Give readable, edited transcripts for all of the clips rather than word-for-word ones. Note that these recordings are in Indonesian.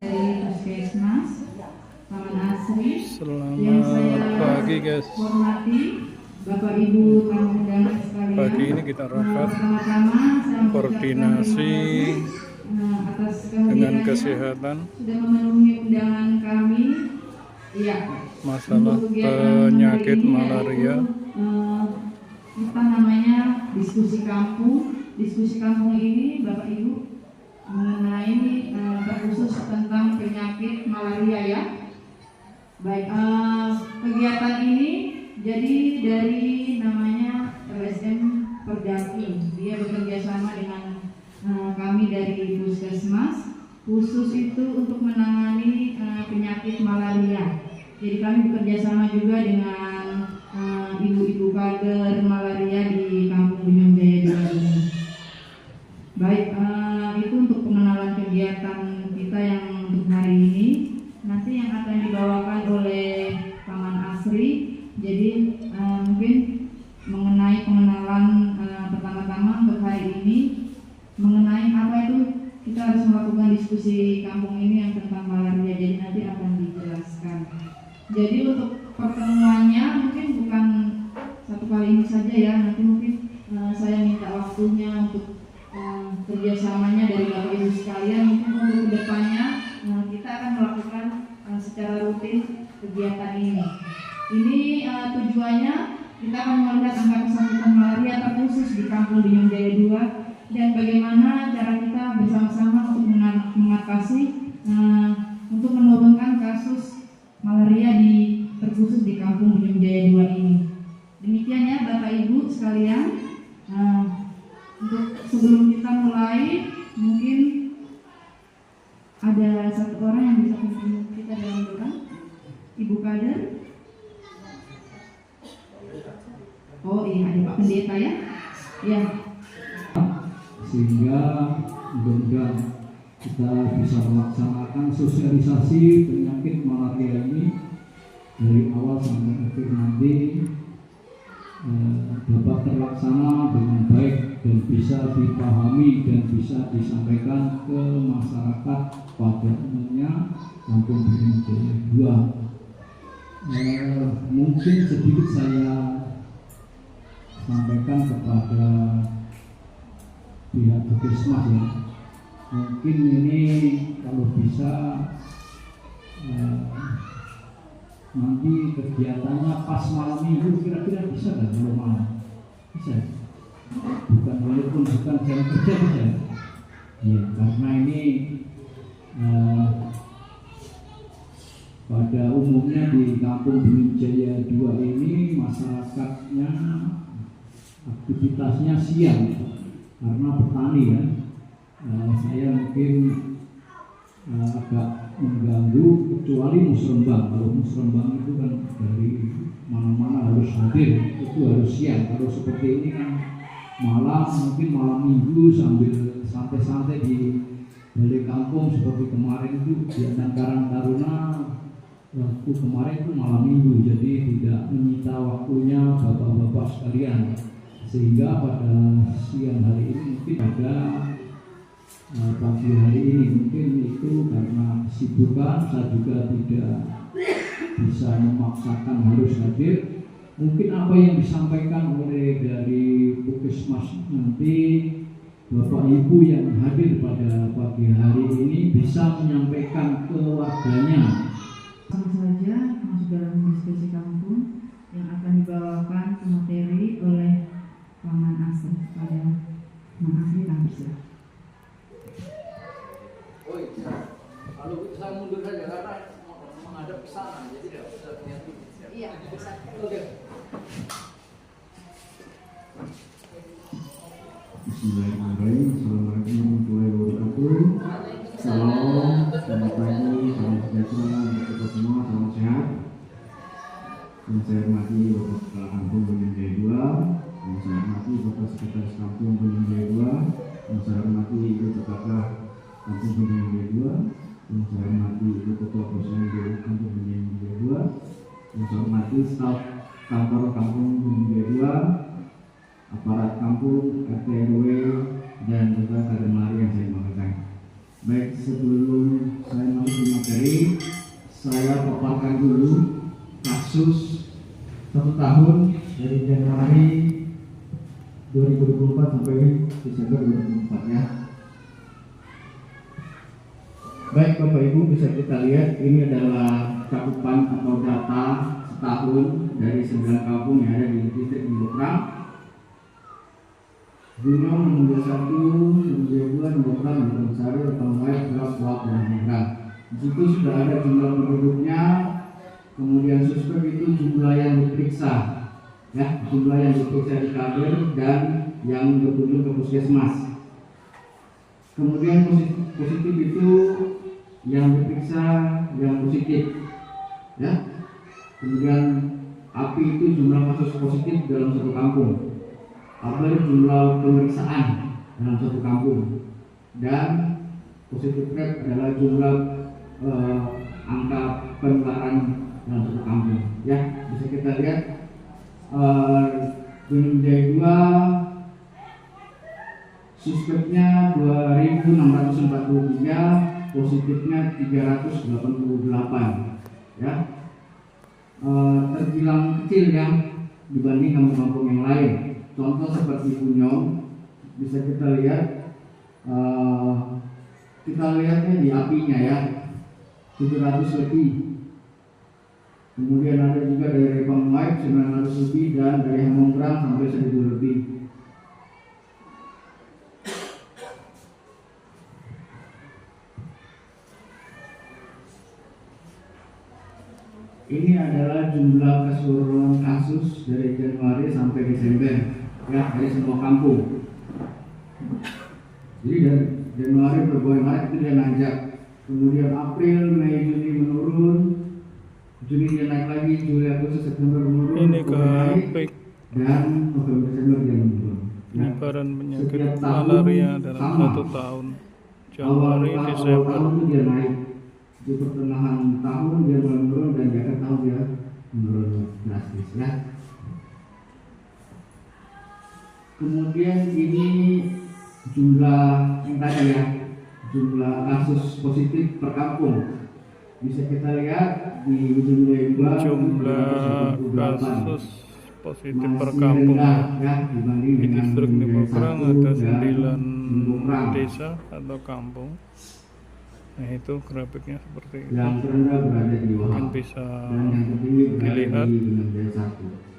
dari Puskesmas Taman Asri. Selamat pagi guys. Hormati Bapak Ibu tamu undangan sekalian. Pagi ini kita rapat Pertama-tama koordinasi atas dengan kesehatan sudah memenuhi undangan kami. Iya. Masalah penyakit malaria. Kita namanya diskusi kampung. Diskusi kampung ini Bapak Ibu mengenai terkhusus tentang penyakit malaria ya. Baik, kegiatan ini jadi dari namanya LSM Perdaki. Dia bekerja sama dengan kami dari Puskesmas, khusus itu untuk menangani penyakit malaria. Jadi kami bekerja sama juga dengan ibu-ibu kader malaria di Kampung Buyung Jaya 2 ini. Baik, itu untuk pengenalan kegiatan kita yang untuk hari ini. Nanti yang akan dibawakan oleh Taman Asri. Jadi mungkin mengenai pengenalan pertama-tama untuk hari ini, mengenai apa itu kita harus melakukan diskusi kampung ini yang tentang malaria. Jadi nanti akan dijelaskan. Jadi untuk pertemuannya mungkin bukan satu kali ini saja ya. Nanti mungkin saya minta waktunya untuk kerjasamanya dari Bapak Ibu sekalian. Mungkin untuk kedepannya kita akan melakukan secara rutin kegiatan ini. Ini tujuannya kita akan melihat angka kesakitan malaria terkhusus di Kampung Buyung Jaya 2 dan bagaimana cara kita bersama-sama untuk mengatasi untuk menurunkan kasus malaria terkhusus di Kampung Buyung Jaya 2 ini. Demikian ya Bapak Ibu sekalian. Untuk sebelum kita mulai, mungkin ada satu orang yang bisa membantu kita dalam doa. Ibu Kader. Oh iya, ada Pak Pendeta ya. Ya. Sehingga mudah-mudahan kita bisa melaksanakan sosialisasi penyakit malaria ini dari awal sampai akhir nanti dapat terlaksana dengan baik dan bisa dipahami dan bisa disampaikan ke masyarakat pada umumnya Kampung Buyung Jaya 2. Mungkin sedikit saya sampaikan kepada pihak Puskesmas ya. Mungkin ini kalau bisa nanti kegiatannya pas malam minggu kira-kira bisa nggak kalau malam? Bisa? Bukan, walaupun bukan jam kerja bisa? Ya, karena ini pada umumnya di Kampung Buyung Jaya 2 ini masyarakatnya aktivitasnya siang karena petani ya. Saya mungkin agak mengganggu kecuali musrembang. Kalau musrembang itu kan dari mana-mana harus hadir, itu harus siang. Kalau seperti ini kan malam, mungkin malam minggu sambil santai-santai di balik kampung seperti kemarin itu di Karang Taruna. Waktu kemarin itu malam minggu, jadi tidak menyita waktunya bapak-bapak sekalian. Sehingga pada siang hari ini mungkin ada pagi hari ini mungkin itu karena kesibukan saya juga tidak bisa memaksakan harus hadir. Mungkin apa yang disampaikan oleh dari Puskesmas nanti Bapak Ibu yang hadir pada pagi hari ini bisa menyampaikan ke warganya. Sama saja masuk dalam diskusi kampung yang akan dibawakan ke materi oleh Taman Asri pada Taman Asri Tampil. Oh iya, kalau saya mundur saja karena menghadap ke sana, jadi tidak bisa lihat. Iya, bisa. Oke. Bismillahirrahmanirrahim. Assalamualaikum warahmatullahi wabarakatuh. Salam, selamat pagi, salam sejahtera untuk kita semua, salam sehat. Yang saya hormati Bapak Kepala Kampung Buyung Jaya 2, yang saya hormati Bapak Sekretaris Kampung Buyung Jaya 2, yang saya hormati Ibu Kepala Kampung Buyung Jaya 2, yang saya hormati Ibu Ketua Posyandu Kampung Buyung Jaya 2, yang saya hormati staf kantor Kampung Buyung Jaya 2, aparat kampung, RT RW, dan juga kader mari yang saya banggakan. Baik, sebelum saya masuk ke materi, saya paparkan dulu kasus 1 tahun dari Januari 2024 sampai Desember 2024 ya. Baik Bapak Ibu, bisa kita lihat ini adalah cakupan atau data setahun dari 9 kampung yang ada di distrik Nembokrang. Gunung Nembok 1, Nembok 2, Nembokrang, Nembok Sari, Tongwai, Gelap, Wak, dan Nembokrang. Di situ sudah ada jumlah penduduknya, kemudian suspek itu jumlah yang diperiksa, ya, jumlah yang diperiksa di kader dan yang berkunjung ke puskesmas. Kemudian positif itu yang diperiksa yang positif, ya. Kemudian api itu jumlah kasus positif dalam satu kampung. Apa jumlah pemeriksaan dalam satu kampung, dan positif rate adalah jumlah angka penularan dalam satu kampung. Ya, bisa kita lihat Gunung Jaya 2 suspeknya 2.643, positifnya 388. Ya, terbilang kecil ya dibanding kampung-kampung yang lain. Contoh seperti Bunyong, bisa kita lihat, kita lihatnya di apinya ya, 700 lebih. Kemudian ada juga dari Pengwai 900 lebih, dan dari Nembokrang sampai 1000 lebih. Ini adalah jumlah keseluruhan kasus dari Januari sampai Desember, ya, dari semua kampung. Jadi dari Januari, Februari, Maret itu dia nanjak. Kemudian April, Mei, Juni menurun, Juni dia naik lagi, Juli, Agustus, September menurun, Ini grafik dan November, Desember dia menurun. Ya. penyebaran penyakit Setiap tahun malaria dalam sama. 1 tahun. Januari, Awal Desember. tahun itu dia naik, di pertengahan tahun dia mulai menurun, dan di akhir tahun dia menurun drastis ya. Kemudian ini jumlah yang tadi ya, jumlah kasus positif per kampung. Bisa kita lihat di jumlah kasus positif per masih kampung rendah, ya, dibanding di dengan distrik Nembokrang ada 9 Nembokrang. desa atau kampung. Nah, itu grafiknya seperti itu. Yang terendah berada di Wahab, Mungkin bisa dan yang tertinggi berada dilihat. di Gunung Jaya 1.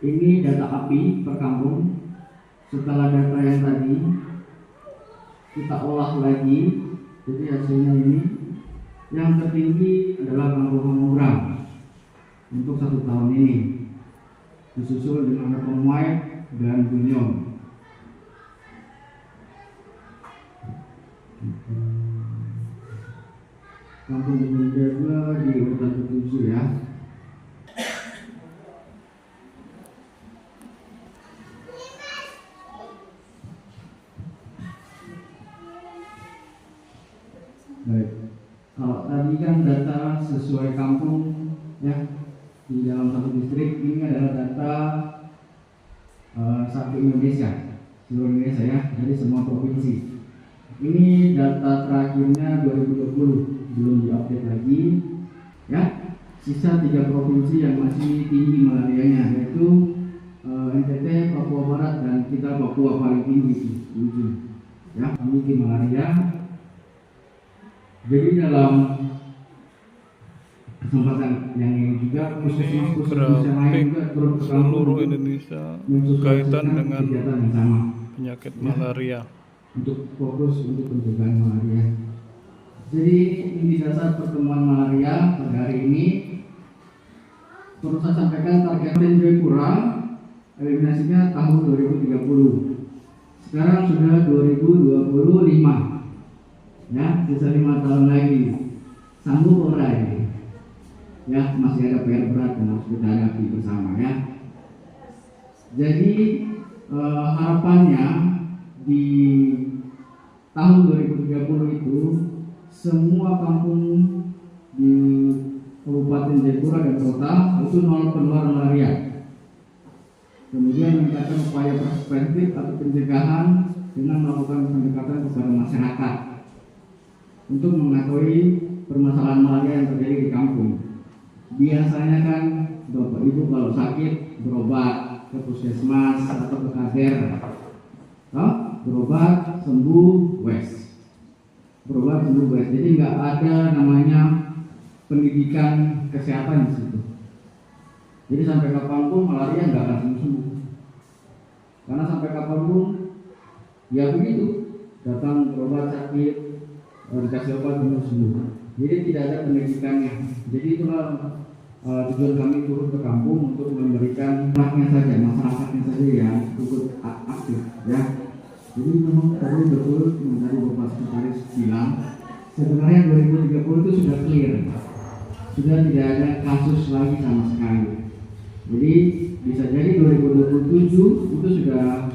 Ini data api per kampung. Setelah data yang tadi kita olah lagi, jadi hasilnya ini yang tertinggi adalah kampung Nembokrang untuk 1 tahun ini, disusul dengan Pengwai dan Bunyong. Kampung Gunung Jaya di urutan ke-7 ya. Baik, kalau tadi kan data sesuai kampung ya di dalam satu distrik, ini adalah data satu Indonesia, seluruh Indonesia ya, dari semua provinsi. Ini data terakhirnya 2020, belum diupdate lagi ya. Sisa 3 provinsi yang masih tinggi malarianya, yaitu NTT, Papua Barat, dan kita Papua paling tinggi 7 ya, memiliki malaria. Jadi dalam kesempatan yang ini juga puskesmas-puskesmas yang lain juga turun ke kampung seluruh untuk Indonesia mensosialisasikan kaitan dengan kegiatan yang sama penyakit malaria. untuk fokus untuk pencegahan malaria. Jadi ini dasar pertemuan malaria pada hari ini. Perlu saya sampaikan target Jayapura eliminasinya tahun 2030. Sekarang sudah 2025. Ya, sisa 5 tahun lagi. Sanggup ora ini? Ya, masih ada PR berat yang harus kita hadapi bersama ya. Jadi harapannya di tahun 2030 itu semua kampung di Kabupaten Jayapura dan kota itu 0 penularan malaria. Kemudian meningkatkan upaya preventif atau pencegahan dengan melakukan pendekatan kepada masyarakat untuk mengetahui permasalahan malaria yang terjadi di kampung. Biasanya kan Bapak Ibu kalau sakit berobat ke puskesmas atau ke kader, berobat sembuh wes, berobat sembuh wes. Jadi nggak ada namanya pendidikan kesehatan di situ. Jadi sampai kapanpun malaria nggak akan sembuh. Karena sampai kapanpun ya begitu, datang berobat sakit, dikasih obat sembuh. Jadi tidak ada pendidikannya. Jadi itulah tujuan kami turun ke kampung untuk memberikan rakyatnya saja, masyarakatnya saja yang ikut aktif, ya. Jadi memang tadi betul yang tadi Bapak Sekretaris bilang, sebenarnya 2030 itu sudah clear, sudah tidak ada kasus lagi sama sekali. Jadi bisa jadi 2027 itu sudah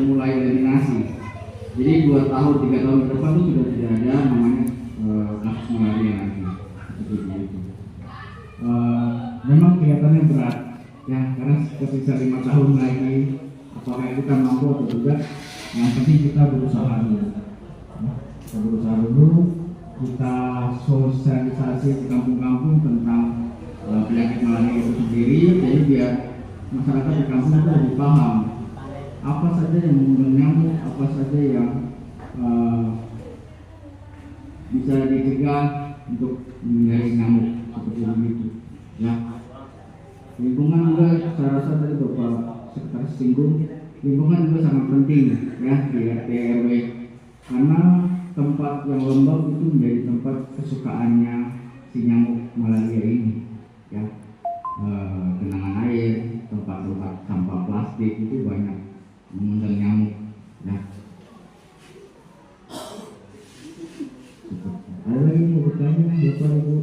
mulai eliminasi. Jadi 2 tahun 3 tahun ke depan itu sudah tidak ada namanya kasus malaria lagi. Seperti itu. Memang kelihatannya berat, ya, karena ketika 5 tahun lagi, apakah kita mampu atau tidak? Yang penting kita berusaha dulu. Kita berusaha dulu, kita sosialisasi di kampung-kampung tentang penyakit malaria itu sendiri, jadi biar masyarakat di kampung itu lebih paham apa saja yang mengundang nyamuk, apa saja yang bisa dicegah untuk menghindari nyamuk seperti itu, ya. Lingkungan juga saya rasa tadi Bapak Sekretaris singgung, lingkungan juga sangat penting, ya, di RT RW, karena tempat yang lembab itu menjadi tempat kesukaannya si nyamuk malaria ini, ya. Genangan air, tempat-tempat sampah plastik itu banyak mengundang nyamuk, ya. Ada lagi mau bertanya, Bapak Ibu?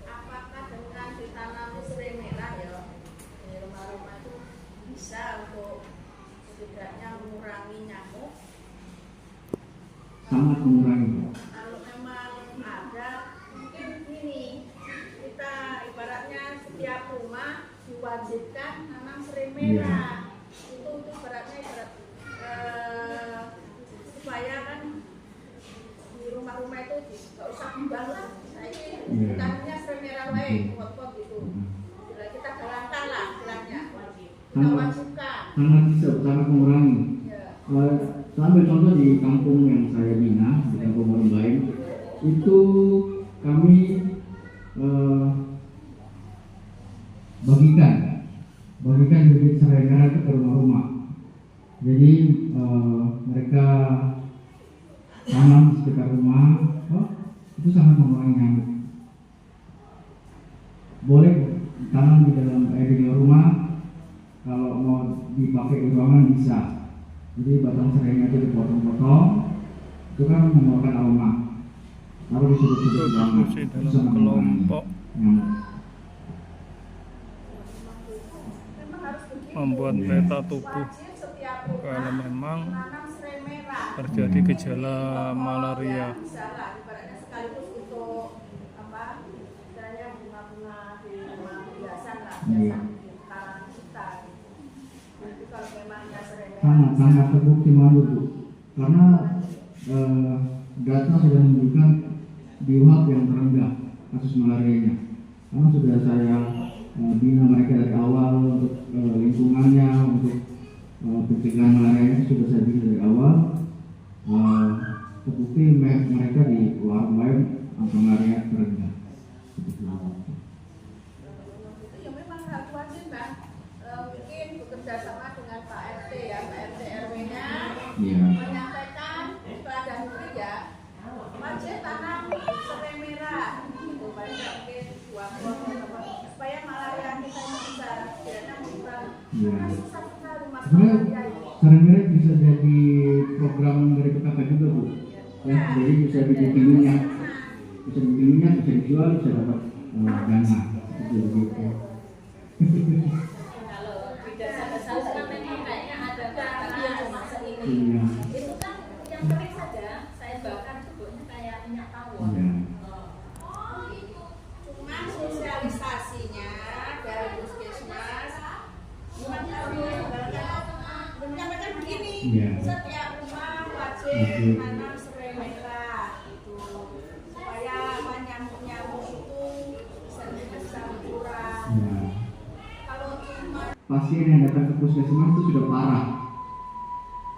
Apakah dengan ditanami serai merah ya di rumah-rumah itu bisa untuk setidaknya mengurangi nyamuk? Sangat mengurangi. Kalau memang ada, mungkin ini kita ibaratnya setiap rumah diwajibkan nanam serai merah. Itu ibaratnya supaya kan di rumah-rumah itu nggak usah dibangun. Tanahnya serai merah wae, pot-pot gitu. Kita galangkan lah istilahnya. Kita wajibkan. Sangat bisa, sangat mengurangi. Ya. Saya ambil contoh di kampung yang saya bina, di kampung Morembain, itu kami bagikan bibit serai merah itu ke rumah-rumah. Jadi mereka tanam di sekitar rumah, itu sangat mengurangi nyamuk. Boleh tanam di luar rumah, kalau mau dipakai di ruangan bisa. Jadi batang serainya itu dipotong-potong, itu kan mengeluarkan aroma. Lalu di sudut-sudut ruangan, itu sangat mengurangi nyamuk. Membuat peta tubuh kalau memang terjadi gejala malaria. Bisa lah, ibaratnya sekaligus untuk apa? Misalnya bunga-bunga di rumah hiasan lah, hiasan di karangan kita. Jadi kalau memang serai merah Sangat terbukti malu, Bu. Karena data sudah menunjukkan di UHAP yang terendah kasus malarianya. Karena sudah saya bina mereka dari awal untuk lingkungannya, untuk pencegahan malaria sudah saya bina dari awal. Terbukti mereka di warung lain angka malaria terendah. ya memang harus wajib kan, mungkin bekerja sama dengan Pak RT ya, Pak RT RW-nya Iya. menyampaikan kepada negeri ya, wajib tanam supaya malaria kita ini bisa kiranya berkurang. Ya. Karena susah sekali masalah Sebenarnya malaria ini. Saran-saran bisa jadi program dari PKK juga Bu. Ya, jadi bisa bikin minyak, bisa dijual, bisa dapat dana. Gitu. Kalau tidak salah kan memang kayaknya ada tapi yang cuma segini. Iya. Itu kan yang kering saja, saya bakar itu buatnya kayak minyak tawon. Iya. Cuma sosialisasinya dari puskesmas cuma menyampaikan begini, Iya. setiap rumah wajib menanam serai merah gitu, supaya nyamuk-nyamuk itu bisa berkurang. Ya. Kalau cuma Pasien yang datang ke puskesmas itu sudah parah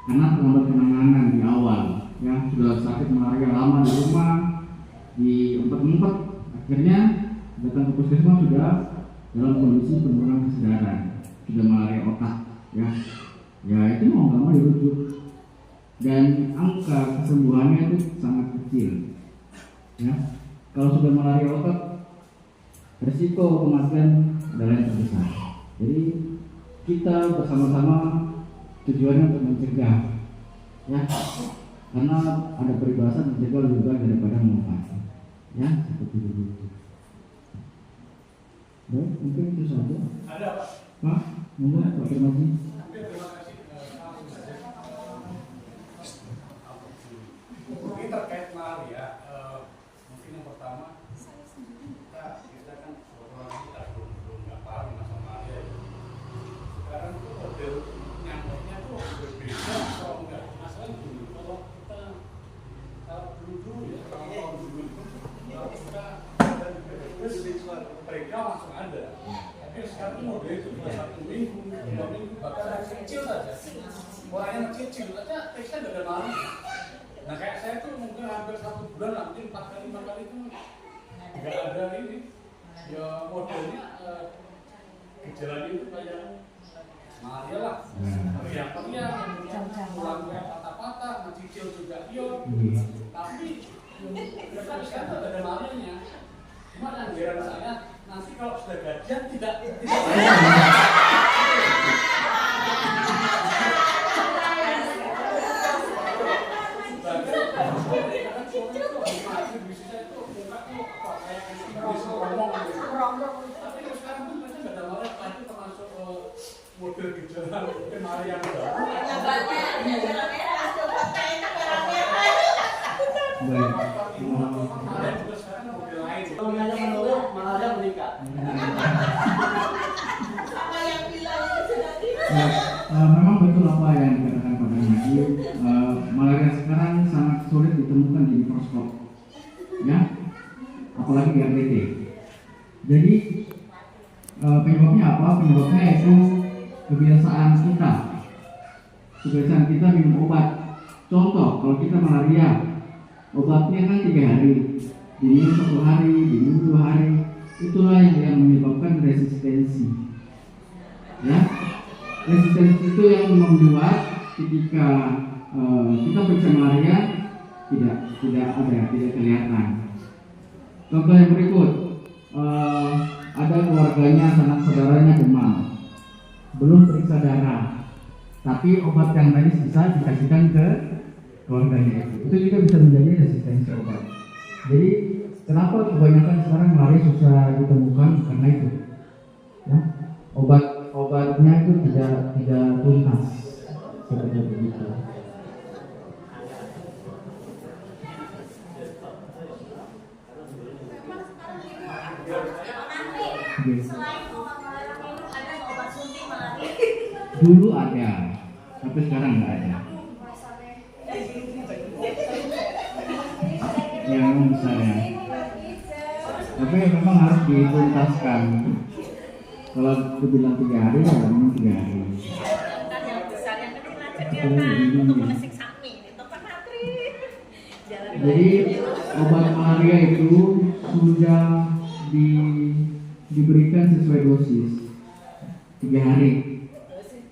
karena terlambat penanganan di awal, ya sudah sakit malaria lama di rumah, diumpet-umpet, akhirnya datang ke puskesmas sudah dalam kondisi penurunan kesadaran, sudah malaria otak, ya itu mau nggak mau dirujuk, dan angka kesembuhannya itu sangat kecil, ya kalau sudah malaria otak risiko kematian adalah yang terbesar. Jadi kita bersama-sama tujuannya untuk mencegah, ya karena ada peribahasa mencegah lebih baik daripada mengobati, ya seperti itu. Baik, mungkin itu saja. Ada Pak. Pak, monggo Pak Firmansyah. Terima kasih. Ini terkait malaria, mungkin yang pertama kita kan beberapa kita belum nggak paham masalah malaria. Sekarang tuh model nyamuknya tuh berbeda atau enggak? Masalah dulu kalau dulu ya kalau tahun dulu itu kita mereka langsung ada. Tapi sekarang tuh model itu cuma 1 minggu, 2 minggu, bahkan kecil saja. Orang yang kecil saja teksnya nggak ada malaria. Nah kayak saya tuh mungkin hampir 1 bulan lah, mungkin 4 kali 5 kali itu nggak ada ini. Ya modelnya gejalanya itu kayak malaria lah, teriak-teriak, tulangnya patah-patah, mencicil juga ion. Tapi sekarang tuh ada malarianya. Cuma yang heran saya nanti kalau sudah gajian tidak model gejala mungkin hari yang baru. Malaria meningkat. Sama yang bilang jadi. Memang betul apa yang dikatakan Pak Haji. Malaria sekarang sangat sulit ditemukan di mikroskop, ya, apalagi di RTT. Jadi penyebabnya apa? Penyebabnya itu kebiasaan kita minum obat. Contoh, kalau kita malaria, obatnya kan 3 hari, diminum 1 hari, diminum 2 hari. Itulah yang menyebabkan resistensi. Ya, resistensi itu yang membuat ketika kita periksa malaria tidak kelihatan. Contoh yang berikut, ada keluarganya, sanak saudaranya demam, belum periksa darah, tapi obat yang medis bisa dikasihkan ke keluarganya itu juga bisa menjadi resistensi obat. Jadi kenapa kebanyakan sekarang malaria susah ditemukan karena itu, ya, obatnya itu tidak tuntas seperti itu. Selain obat malaria minum, ada obat suntik malaria. Dulu ada, tapi sekarang nggak ada. Yang besar ya. Tapi memang harus dituntaskan. Kalau dibilang 3 hari, ya memang 3 hari. Kan yang besar, yang kecil aja dia kan untuk menesik sapi, itu kan matri. Jadi obat malaria itu sudah diberikan sesuai dosis 3 hari.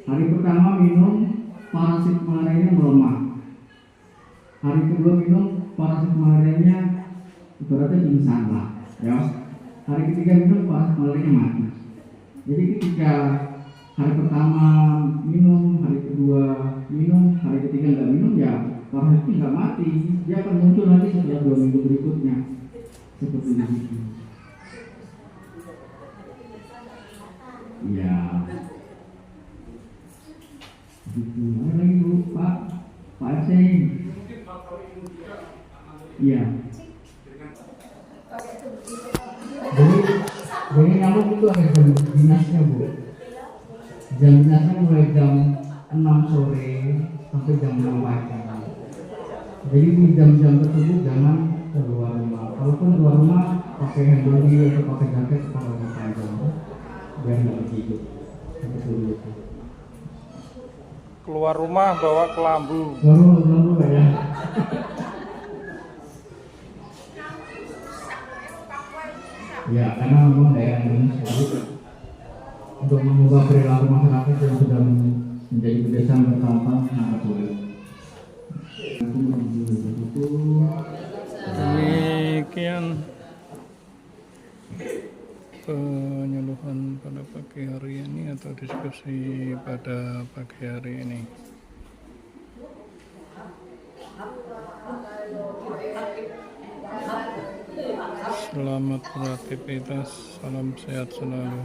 Hari pertama minum, parasit malarianya melemah. Hari kedua minum, parasit malarianya ibaratnya pingsan lah, ya. hari ketiga minum malarianya mati. Jadi ketika hari pertama minum, hari kedua minum, hari ketiga nggak minum, ya parasit itu nggak mati, dia akan muncul lagi setelah 2 minggu berikutnya seperti itu. Ya, gitu. Ada lagi Bu, Pak RT. Iya. Jadi nyamuk itu ada jam dinasnya Bu. Jam dinasnya mulai jam 6 sore sampai jam 6 pagi. Jadi di jam-jam tersebut jangan keluar rumah. Kalaupun keluar rumah pakai hand body atau pakai jaket kalau di panjang biar nggak hidup. Seperti itu. Keluar rumah bawa kelambu. Kelambu ya. Ya, karena memang daerah Indonesia untuk mengubah perilaku masyarakat yang sudah menjadi kebiasaan bertahun-tahun sangat sulit. Demikian penyuluhan pada pagi hari ini atau diskusi pada pagi hari ini. Selamat beraktivitas, salam sehat selalu.